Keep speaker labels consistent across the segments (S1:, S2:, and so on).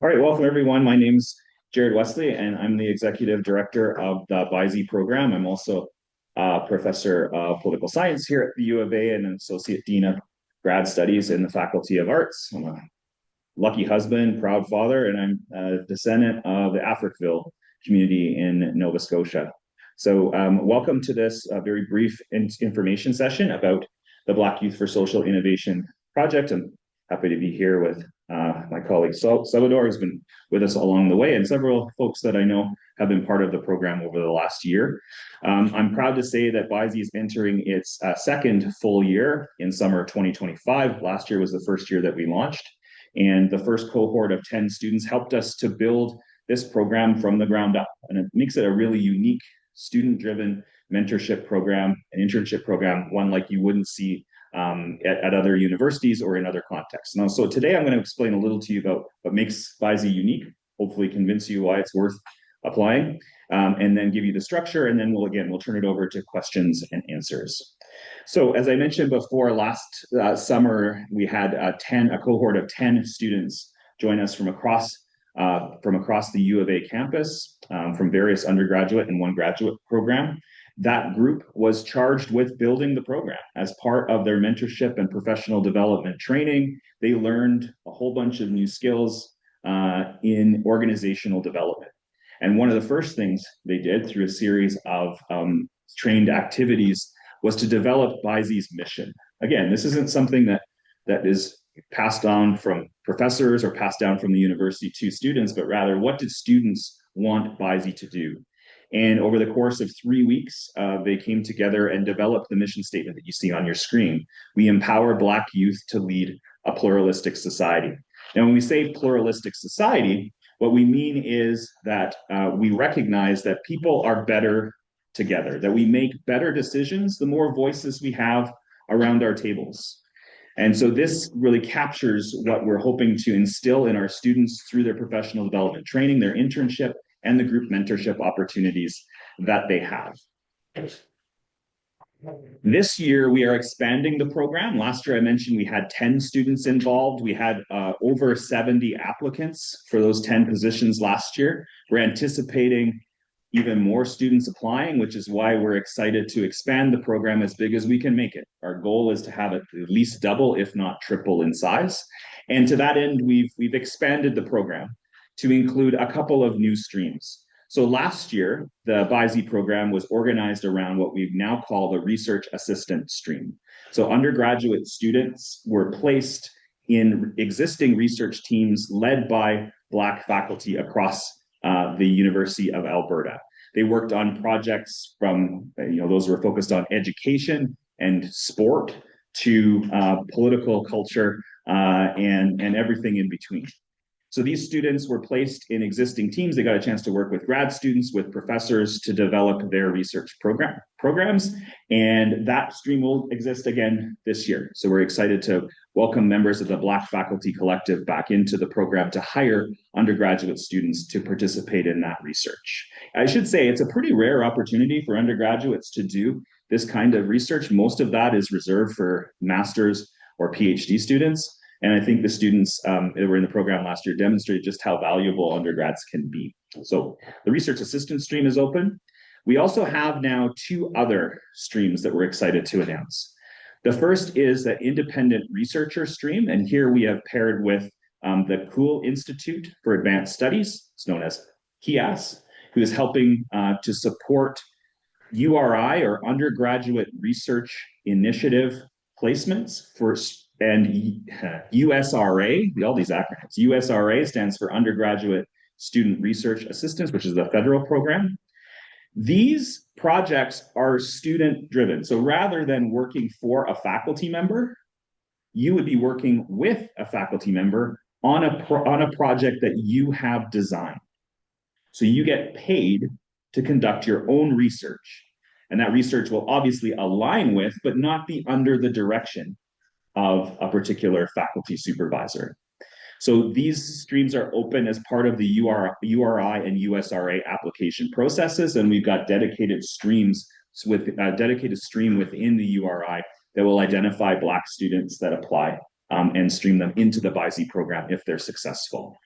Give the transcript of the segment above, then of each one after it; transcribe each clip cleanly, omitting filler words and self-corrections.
S1: All right, welcome everyone. My name's Jared Wesley, and I'm the executive director of the BYSI program. I'm also a professor of political science here at the U of A and an associate dean of grad studies in the Faculty of Arts. I'm a lucky husband, proud father, and I'm a descendant of the Africville community in Nova Scotia. So welcome to this very brief information session about the Black Youth for Social Innovation project. I'm happy to be here with my colleague Salvador, who's been with us along the way, and several folks that I know have been part of the program over the last year. I'm proud to say that BYSI is entering its second full year in summer 2025. Last year was the first year that we launched. And the first cohort of 10 students helped us to build this program from the ground up. And it makes it a really unique student-driven mentorship program, an internship program, one like you wouldn't see at other universities or in other contexts. Now, so today I'm going to explain a little to you about what makes BYSI unique, hopefully convince you why it's worth applying, and then give you the structure, and then we'll turn it over to questions and answers. So as I mentioned before, last summer, we had a cohort of 10 students join us from across the U of A campus, from various undergraduate and one graduate program. That group was charged with building the program. As part of their mentorship and professional development training, they learned a whole bunch of new skills in organizational development. And one of the first things they did through a series of trained activities was to develop BYSI's mission. Again, this isn't something that is passed on from professors or passed down from the university to students, but rather what did students want BYSI to do? And over the course of 3 weeks, they came together and developed the mission statement that you see on your screen. We empower Black youth to lead a pluralistic society. And when we say pluralistic society, what we mean is that we recognize that people are better together, that we make better decisions the more voices we have around our tables. And so this really captures what we're hoping to instill in our students through their professional development training, their internship, and the group mentorship opportunities that they have. This year, we are expanding the program. Last year, I mentioned we had 10 students involved. We had over 70 applicants for those 10 positions last year. We're anticipating even more students applying, which is why we're excited to expand the program as big as we can make it. Our goal is to have it at least double, if not triple in size. And to that end, we've expanded the program to include a couple of new streams. So last year, the BYSI program was organized around what we now call the research assistant stream. So undergraduate students were placed in existing research teams led by Black faculty across the University of Alberta. They worked on projects from, those were focused on education and sport to political culture and everything in between. So these students were placed in existing teams. They got a chance to work with grad students, with professors to develop their research programs. And that stream will exist again this year. So we're excited to welcome members of the Black Faculty Collective back into the program to hire undergraduate students to participate in that research. I should say it's a pretty rare opportunity for undergraduates to do this kind of research. Most of that is reserved for master's or PhD students. And I think the students that were in the program last year demonstrated just how valuable undergrads can be. So the research assistant stream is open. We also have now 2 other streams that we're excited to announce. The first is the independent researcher stream. And here we have paired with the Cool Institute for Advanced Studies, it's known as KIAS, who is helping to support URI or undergraduate research initiative placements and USRA, all these acronyms. USRA stands for Undergraduate Student Research Assistance, which is the federal program. These projects are student-driven. So rather than working for a faculty member, you would be working with a faculty member on a project that you have designed. So you get paid to conduct your own research. And that research will obviously align with, but not be under the direction of a particular faculty supervisor. So these streams are open as part of the URI and USRA application processes, and we've got dedicated streams with a dedicated stream within the URI that will identify Black students that apply and stream them into the BYSI program if they're successful.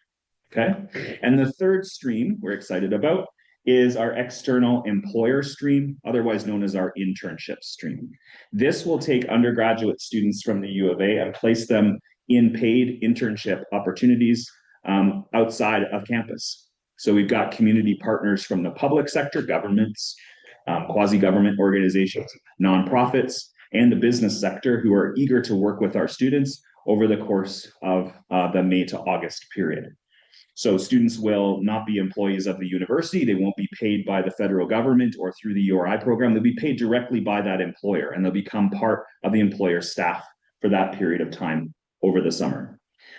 S1: Okay. And the third stream we're excited about is our external employer stream, otherwise known as our internship stream. This will take undergraduate students from the U of A and place them in paid internship opportunities outside of campus. So we've got community partners from the public sector, governments, quasi-government organizations, nonprofits, and the business sector who are eager to work with our students over the course of the May to August period. So students will not be employees of the university. They won't be paid by the federal government or through the URI program. They'll be paid directly by that employer, and they'll become part of the employer's staff for that period of time over the summer.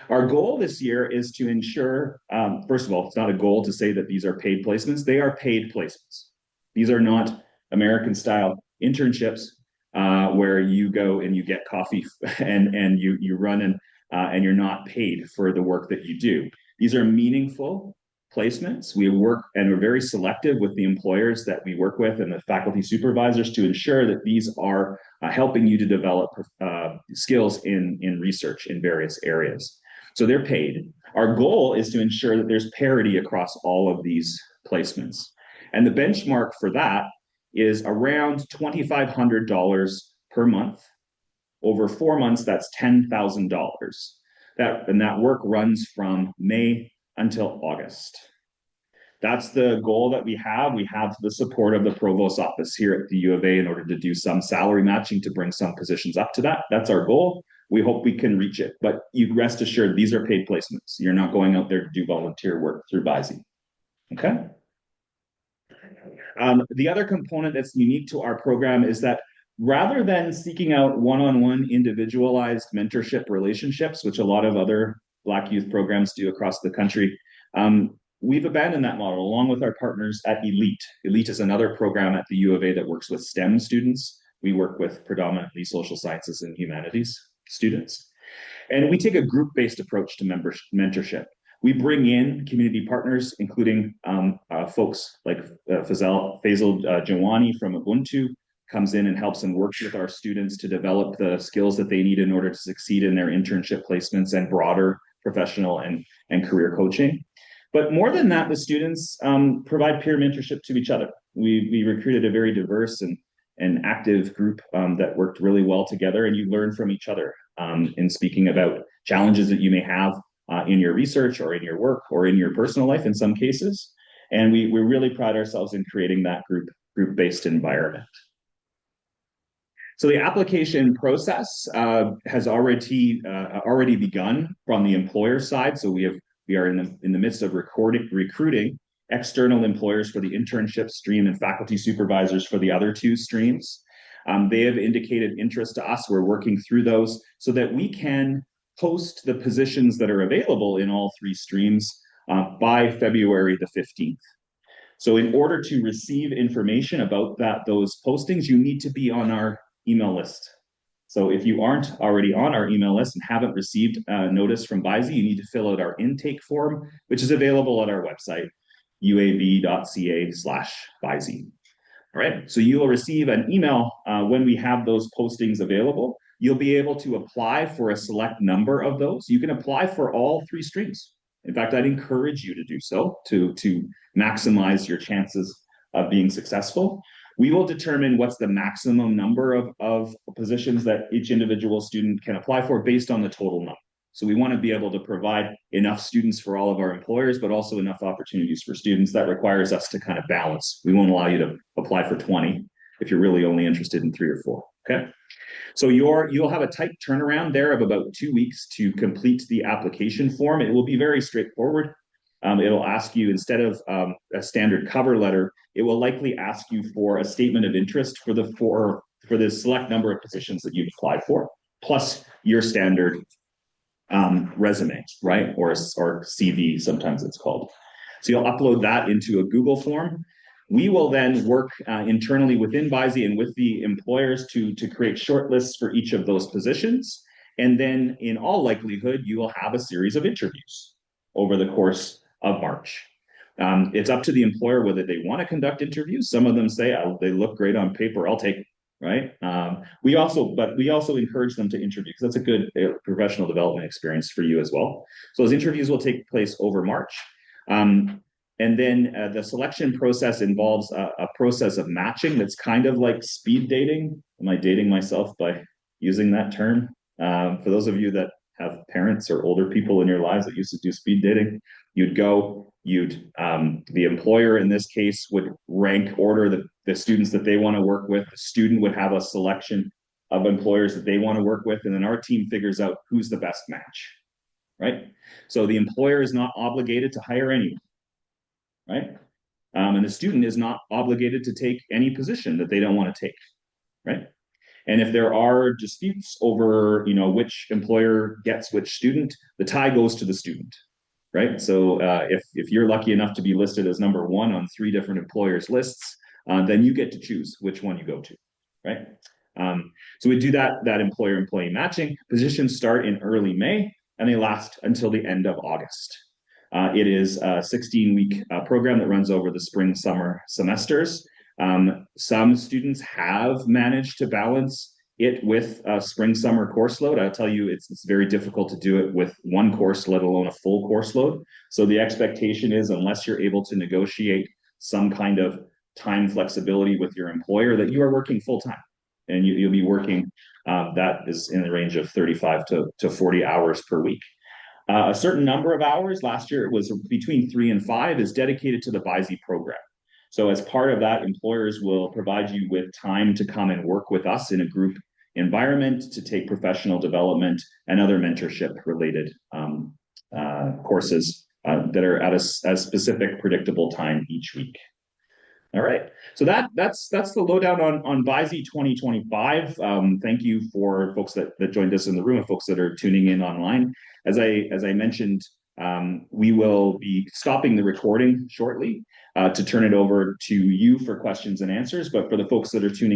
S1: Our goal this year is to ensure, first of all, it's not a goal to say that these are paid placements. They are paid placements. These are not American-style internships where you go and you get coffee and you run and you're not paid for the work that you do. These are meaningful placements. We work and we're very selective with the employers that we work with and the faculty supervisors to ensure that these are helping you to develop skills in research in various areas. So they're paid. Our goal is to ensure that there's parity across all of these placements. And the benchmark for that is around $2,500 per month. Over 4 months, that's $10,000. That work runs from May until August. That's the goal that we have. We have the support of the provost's office here at the U of A in order to do some salary matching to bring some positions up to that. That's our goal. We hope we can reach it, but you rest assured these are paid placements. You're not going out there to do volunteer work through BYSI. Okay. The other component that's unique to our program is that rather than seeking out one-on-one individualized mentorship relationships, which a lot of other Black youth programs do across the country, we've abandoned that model along with our partners at ELITE. ELITE is another program at the U of A that works with STEM students. We work with predominantly social sciences and humanities students. And we take a group-based approach to mentorship. We bring in community partners, including folks like Faisal Jawani from Ubuntu, comes in and helps and works with our students to develop the skills that they need in order to succeed in their internship placements and broader professional and career coaching. But more than that, the students provide peer mentorship to each other. We recruited a very diverse and active group that worked really well together, and you learn from each other in speaking about challenges that you may have in your research or in your work or in your personal life in some cases. And we really pride ourselves in creating that group-based environment. So the application process has already begun from the employer side. So we are in the midst of recruiting external employers for the internship stream and faculty supervisors for the other two streams. They have indicated interest to us. We're working through those so that we can post the positions that are available in all three streams by February the 15th. So in order to receive information about those postings, you need to be on our email list. So if you aren't already on our email list and haven't received notice from BYSI, you need to fill out our intake form, which is available at our website, uab.ca/BYSI. All right, so you will receive an email when we have those postings available. You'll be able to apply for a select number of those. You can apply for all three streams. In fact, I'd encourage you to do so to maximize your chances of being successful. We will determine what's the maximum number of positions that each individual student can apply for based on the total number. So we want to be able to provide enough students for all of our employers, but also enough opportunities for students. That requires us to kind of balance. We won't allow you to apply for 20 if you're really only interested in 3 or 4, okay? So you'll have a tight turnaround there of about 2 weeks to complete the application form. It will be very straightforward. It'll ask you, instead of a standard cover letter, it will likely ask you for a statement of interest for the select number of positions that you've applied for, plus your standard resume, right? Or CV, sometimes it's called. So you'll upload that into a Google form. We will then work internally within BYSI and with the employers to create shortlists for each of those positions. And then in all likelihood, you will have a series of interviews over the course of March. It's up to the employer whether they want to conduct interviews. Some of them say, oh, they look great on paper, I'll take right? We also encourage them to interview because that's a good professional development experience for you as well. So those interviews will take place over March. And then the selection process involves a process of matching that's kind of like speed dating. Am I dating myself by using that term? For those of you that have parents or older people in your lives that used to do speed dating, the employer in this case would rank order the students that they want to work with. The student would have a selection of employers that they want to work with, and then our team figures out who's the best match, right? So the employer is not obligated to hire anyone, right? And the student is not obligated to take any position that they don't want to take, right? And if there are disputes over, which employer gets which student, the tie goes to the student, right? So if you're lucky enough to be listed as number one on 3 different employers' lists, then you get to choose which one you go to, right? So we do that employer-employee matching. Positions start in early May, and they last until the end of August. It is a 16-week program that runs over the spring, summer semesters. Some students have managed to balance it with a spring, summer course load. I'll tell you, it's very difficult to do it with one course, let alone a full course load. So the expectation is, unless you're able to negotiate some kind of time flexibility with your employer, that you are working full time. And you'll be working, that is in the range of 35 to 40 hours per week. A certain number of hours, last year it was between 3 and 5, is dedicated to the BYSI program. So as part of that, employers will provide you with time to come and work with us in a group environment to take professional development and other mentorship related courses that are at a specific predictable time each week. All right. So that's the lowdown on BYSI 2025. Thank you for folks that joined us in the room and folks that are tuning in online. As I mentioned, we will be stopping the recording shortly to turn it over to you for questions and answers. But for the folks that are tuning